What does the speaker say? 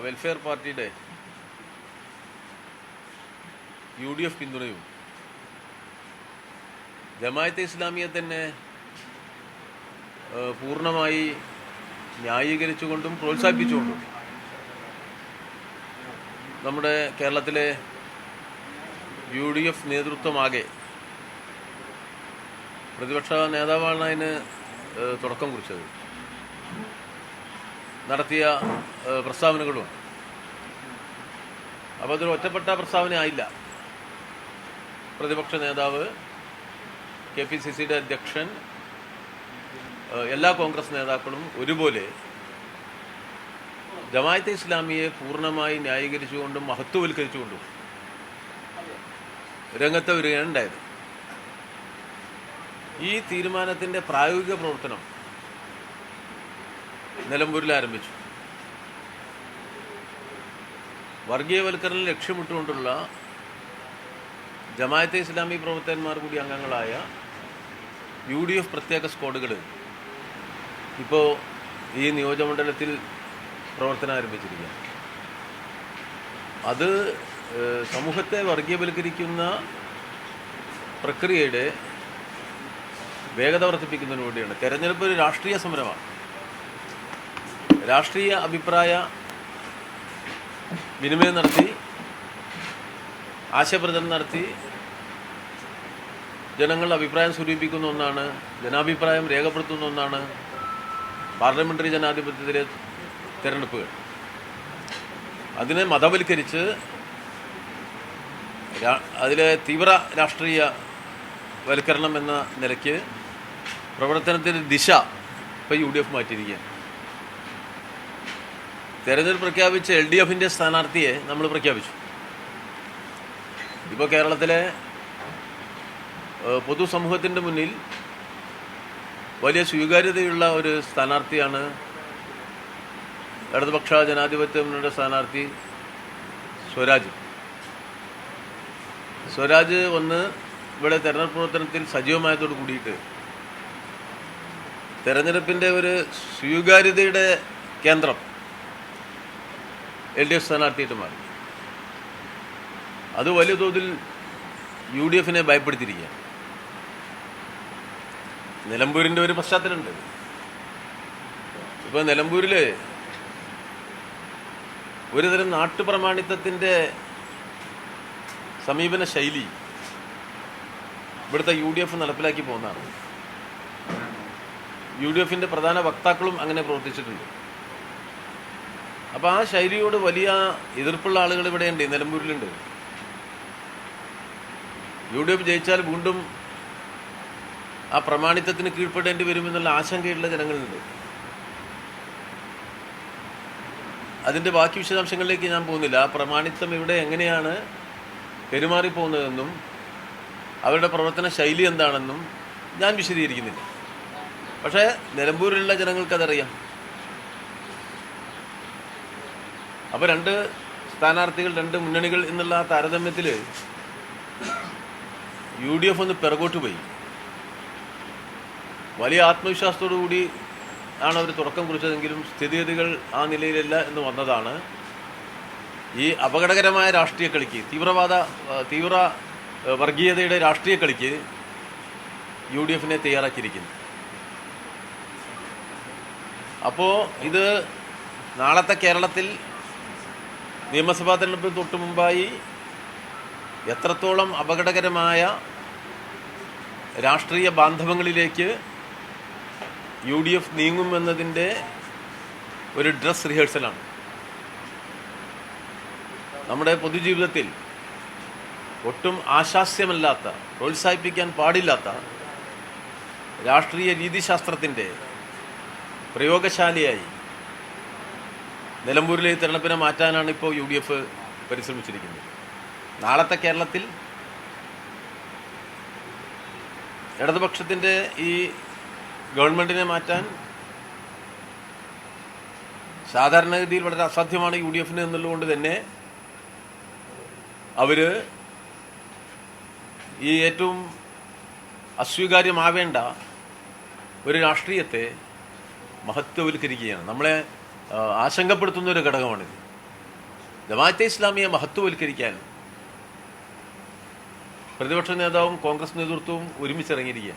Welfare പാർട്ടിയുടെ UDF പിന്തുണയും ജമാഅത്തെ ഇസ്ലാമിയെ തന്നെ പൂർണ്ണമായി ന്യായീകരിച്ചുകൊണ്ടും പ്രോത്സാഹിപ്പിച്ചുകൊണ്ടും നമ്മുടെ കേരളത്തിലെ UDF നേതൃത്വമാകെ പ്രതിപക്ഷ നേതാവാണ് അതിന് തുടക്കം കുറിച്ചത്, നടത്തിയ പ്രസ്താവനകളും. അപ്പോൾ അതൊരു ഒറ്റപ്പെട്ട പ്രസ്താവന ആയില്ല. പ്രതിപക്ഷ നേതാവ്, KPCCയുടെ അധ്യക്ഷൻ, എല്ലാ കോൺഗ്രസ് നേതാക്കളും ഒരുപോലെ ജമാഅത്തെ ഇസ്ലാമിയെ പൂർണ്ണമായി ന്യായീകരിച്ചുകൊണ്ടും മഹത്വവൽക്കരിച്ചുകൊണ്ടും രംഗത്ത് വരികയാണ് ഉണ്ടായത്. ഈ തീരുമാനത്തിൻ്റെ പ്രായോഗിക പ്രവർത്തനം നിലമ്പൂരിൽ ആരംഭിച്ചു. വർഗീയവൽക്കരണം ലക്ഷ്യമിട്ടുകൊണ്ടുള്ള ജമാഅത്തെ ഇസ്ലാമി പ്രവർത്തകന്മാർ കൂടി അംഗങ്ങളായ UDF പ്രത്യേക സ്ക്വാഡുകൾ ഇപ്പോൾ ഈ നിയോജകമണ്ഡലത്തിൽ പ്രവർത്തനം ആരംഭിച്ചിരിക്കുക. അത് സമൂഹത്തെ വർഗീയവൽക്കരിക്കുന്ന പ്രക്രിയയുടെ വേഗത വർദ്ധിപ്പിക്കുന്നതിന് വേണ്ടിയാണ്. തെരഞ്ഞെടുപ്പ് ഒരു രാഷ്ട്രീയ സമരമാണ്. രാഷ്ട്രീയ അഭിപ്രായ വിനിമയം നടത്തി, ആശയപ്രചരണം നടത്തി ജനങ്ങൾ അഭിപ്രായം സ്വരൂപിക്കുന്ന ഒന്നാണ്, ജനാഭിപ്രായം രേഖപ്പെടുത്തുന്ന ഒന്നാണ് പാർലമെൻ്ററി ജനാധിപത്യത്തിലെ തിരഞ്ഞെടുപ്പുകൾ. അതിനെ മതവൽക്കരിച്ച് അതിലെ തീവ്ര രാഷ്ട്രീയ വൽക്കരണം എന്ന നിലയ്ക്ക് പ്രവർത്തനത്തിൻ്റെ ദിശ ഇപ്പോൾ UDF മാറ്റിയിരിക്കുകയാണ്. തെരഞ്ഞെടുപ്പ് പ്രഖ്യാപിച്ച LDFൻ്റെ സ്ഥാനാർത്ഥിയെ നമ്മൾ പ്രഖ്യാപിച്ചു. ഇപ്പോൾ കേരളത്തിലെ പൊതുസമൂഹത്തിൻ്റെ മുന്നിൽ വലിയ സ്വീകാര്യതയുള്ള ഒരു സ്ഥാനാർത്ഥിയാണ് ഇടതുപക്ഷ ജനാധിപത്യ മുന്നണിയുടെ സ്ഥാനാർത്ഥി സ്വരാജ്. സ്വരാജ് വന്ന് ഇവിടെ തെരഞ്ഞെടുപ്പ് പ്രവർത്തനത്തിൽ സജീവമായതോട് കൂടിയിട്ട് തെരഞ്ഞെടുപ്പിൻ്റെ ഒരു സ്വീകാര്യതയുടെ കേന്ദ്രം LDF സ്ഥാനാർത്ഥിയായിട്ട് മാറി. അത് വലിയ തോതിൽ UDFനെ ഭയപ്പെടുത്തിയിരിക്കുക. നിലമ്പൂരിൻ്റെ ഒരു പശ്ചാത്തലമുണ്ട്. ഇപ്പോൾ നിലമ്പൂരിൽ ഒരുതരം നാട്ടുപ്രമാണിത്വത്തിൻ്റെ സമീപന ശൈലി ഇവിടുത്തെ UDF നടപ്പിലാക്കി പോകുന്നതാണ്. UDFൻ്റെ പ്രധാന വക്താക്കളും അങ്ങനെ പ്രവർത്തിച്ചിട്ടുണ്ട്. അപ്പോൾ ആ ശൈലിയോട് വലിയ എതിർപ്പുള്ള ആളുകൾ ഇവിടെയുണ്ട്, നിലമ്പൂരിലുണ്ട്. UDF ജയിച്ചാൽ വീണ്ടും ആ പ്രമാണിത്വത്തിന് കീഴ്പ്പെടേണ്ടി വരുമെന്നുള്ള ആശങ്കയുള്ള ജനങ്ങളുണ്ട്. അതിൻ്റെ ബാക്കി വിശദാംശങ്ങളിലേക്ക് ഞാൻ പോകുന്നില്ല. ആ പ്രമാണിത്വം ഇവിടെ എങ്ങനെയാണ് പെരുമാറിപ്പോകുന്നതെന്നും അവരുടെ പ്രവർത്തന ശൈലി എന്താണെന്നും ഞാൻ വിശദീകരിക്കുന്നില്ല. പക്ഷേ നിലമ്പൂരിലുള്ള ജനങ്ങൾക്കതറിയാം. അപ്പോൾ രണ്ട് സ്ഥാനാർത്ഥികൾ, രണ്ട് മുന്നണികൾ എന്നുള്ള താരതമ്യത്തിൽ UDF ഒന്ന് പിറകോട്ട് പോയി. വലിയ ആത്മവിശ്വാസത്തോടു കൂടി ആണ് അവർ തുടക്കം കുറിച്ചതെങ്കിലും സ്ഥിതിഗതികൾ ആ നിലയിലല്ല എന്ന് വന്നതാണ് ഈ അപകടകരമായ രാഷ്ട്രീയ കളിക്ക്, തീവ്ര വർഗീയതയുടെ രാഷ്ട്രീയ കളിക്ക് UDFനെ തയ്യാറാക്കിയിരിക്കുന്നു. അപ്പോൾ ഇത് നാളത്തെ കേരളത്തിൽ നിയമസഭാ തെരഞ്ഞെടുപ്പിന് തൊട്ട് മുമ്പായി എത്രത്തോളം അപകടകരമായ രാഷ്ട്രീയ ബാന്ധവങ്ങളിലേക്ക് UDF നീങ്ങുമെന്നതിൻ്റെ ഒരു ഡ്രസ് റിഹേഴ്സലാണ്. നമ്മുടെ പൊതുജീവിതത്തിൽ ഒട്ടും ആശാസ്യമല്ലാത്ത, പ്രോത്സാഹിപ്പിക്കാൻ പാടില്ലാത്ത രാഷ്ട്രീയ രീതിശാസ്ത്രത്തിൻ്റെ പ്രയോഗശാലയായി നിലമ്പൂരിലെ തെരഞ്ഞെടുപ്പിനെ മാറ്റാനാണ് ഇപ്പോൾ UDF പരിശ്രമിച്ചിരിക്കുന്നത്. നാളത്തെ കേരളത്തിൽ ഇടതുപക്ഷത്തിൻ്റെ ഈ ഗവൺമെൻറ്റിനെ മാറ്റാൻ സാധാരണഗതിയിൽ വളരെ അസാധ്യമാണ് UDFന് എന്നുള്ളതുകൊണ്ട് തന്നെ അവർ ഈ ഏറ്റവും അസ്വീകാര്യമാവേണ്ട ഒരു രാഷ്ട്രീയത്തെ മഹത്വവൽക്കരിക്കുകയാണ്. നമ്മളെ ആശങ്കപ്പെടുത്തുന്ന ഒരു ഘടകമാണിത്. ജമാഅത്തെ ഇസ്ലാമിയെ മഹത്വവൽക്കരിക്കാൻ പ്രതിപക്ഷ നേതാവും കോൺഗ്രസ് നേതൃത്വവും ഒരുമിച്ചിറങ്ങിയിരിക്കുക.